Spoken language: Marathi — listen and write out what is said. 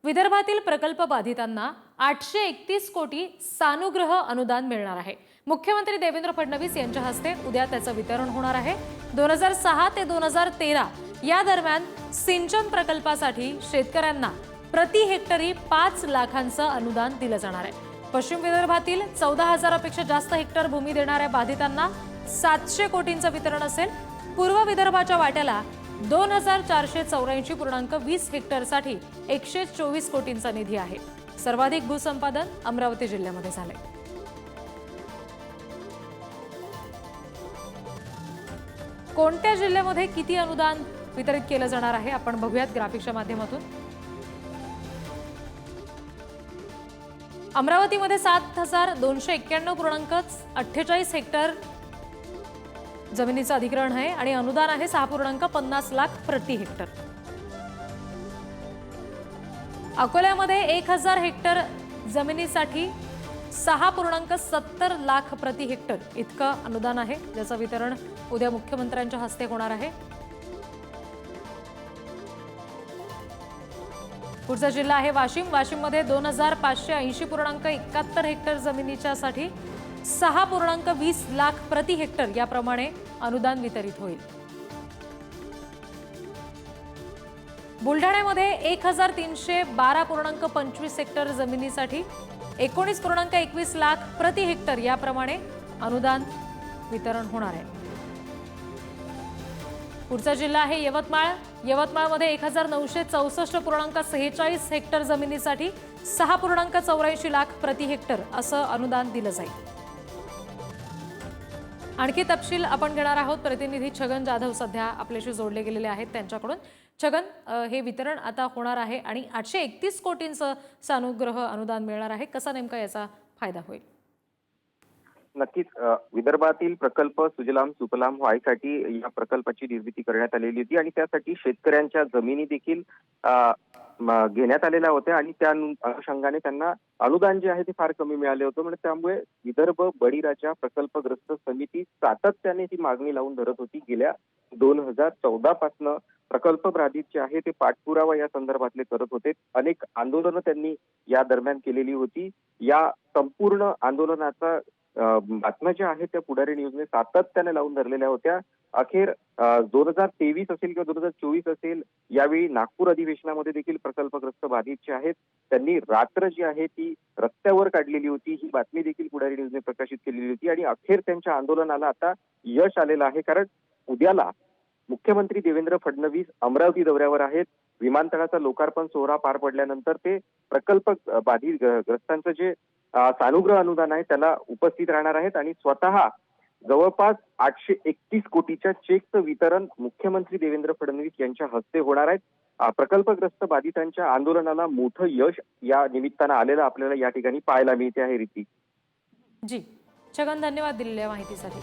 विदर्भातील प्रकल्प बाधितांना 831 कोटी सानुग्रह अनुदान मिळणार आहे। मुख्यमंत्री देवेंद्र फडणवीस यांच्या हस्ते उद्या त्याचं वितरण होणार आहे। 2006 ते 2013 या दरम्यान सिंचन प्रकल्पासाठी शेतकऱ्यांना प्रति हेक्टरी 5 लाखांचं अनुदान दिलं जाणार आहे। पश्चिम विदर्भातील 14,000 पेक्षा जास्त हेक्टर भूमी देणाऱ्या बाधितांना 700 कोटींचं वितरण असेल। पूर्व विदर्भाच्या वाट्याला 2484.20 हेक्टरसाठी 124 कोटींचा निधी आहे। सर्वाधिक भूसंपादन अमरावती जिल्ह्यामध्ये झाले। कोणत्या जिल्ह्यामध्ये किती अनुदान वितरित केलं जाणार आहे आपण बघूयात ग्राफिकच्या माध्यमातून। अमरावतीमध्ये 7,291.48 हेक्टर जमिनीचं अधिग्रहण आहे आणि अनुदान आहे 6.50 लाख प्रति हेक्टर। अकोल्यामध्ये 1,000 हेक्टर जमिनीसाठी 6.70 लाख प्रति हेक्टर इतकं अनुदान आहे, ज्याचं वितरण उद्या मुख्यमंत्र्यांच्या हस्ते होणार आहे। पुढचा जिल्हा आहे वाशिम। वाशिममध्ये 2,580.71 हेक्टर जमिनीच्यासाठी 6.20 लाख प्रति हेक्टर याप्रमाणे अनुदान वितरित होईल। बुलढाण्यामध्ये 1,312.25 हेक्टर जमिनीसाठी 19.21 लाख प्रति हेक्टर याप्रमाणे अनुदान वितरण होणार आहे। पुढचा जिल्हा आहे यवतमाळ। यवतमाळमध्ये 1,964.46 हेक्टर जमिनीसाठी 6.84 लाख प्रति हेक्टर असं अनुदान दिलं जाईल। आणखी तपशील आपण घेणार आहोत। प्रतिनिधी छगन जाधव सध्या आपल्याशी जोडले गेलेले आहेत त्यांच्याकडून। छगन, हे वितरण आता होणार आहे आणि 831 कोटींचं सानुग्रह अनुदान मिळणार आहे। कसा नेमका याचा फायदा होईल? नक्कीच विदर्भातील प्रकल्प सुजलाम सुफलाम व्हायसाठी या प्रकल्पाची निर्मिती करण्यात आलेली होती आणि त्यासाठी शेतकऱ्यांच्या जमिनी देखील घेण्यात आलेल्या होत्या आणि त्या अनुषंगाने त्यांना अनुदान जे आहे ते फार कमी मिळाले होते। म्हणजे त्यामुळे विदर्भ बळीराजा प्रकल्पग्रस्त समिती सातत्याने ती मागणी लावून धरत होती। गेल्या 2014 पासून प्रकल्प बाधित जे आहे ते पाठपुरावा या संदर्भातले करत होते। अनेक आंदोलनं त्यांनी या दरम्यान केलेली होती। या संपूर्ण आंदोलनाचा बातम्या ज्या आहेत त्या पुढारी न्यूजने सातत्याने लावून धरलेल्या होत्या। अखेर 2023 असेल किंवा 2024 असेल, यावेळी नागपूर अधिवेशनामध्ये देखील प्रकल्पग्रस्त बाधित जे आहेत त्यांनी रात्र जी आहे ती रस्त्यावर काढलेली होती। ही बातमी देखील पुढारी न्यूजने प्रकाशित केलेली होती आणि अखेर त्यांच्या आंदोलनाला आता यश आलेलं आहे। कारण उद्याला मुख्यमंत्री देवेंद्र फडणवीस अमरावती दौऱ्यावर आहेत। विमानतळाचा लोकार्पण सोहळा पार पडल्यानंतर ते प्रकल्प बाधित ग्रस्तांचं जे सानुग्रह अनुदान आहे त्याला उपस्थित राहणार आहेत आणि स्वतः जवळपास 831 कोटीच्या चेकचं वितरण मुख्यमंत्री देवेंद्र फडणवीस यांच्या हस्ते होणार आहे। प्रकल्पग्रस्त बाधितांच्या आंदोलनाला मोठं यश या निमित्तानं आलेलं आपल्याला या ठिकाणी पाहायला मिळते आहे। रीती जी, छगन, धन्यवाद दिलेल्या माहितीसाठी।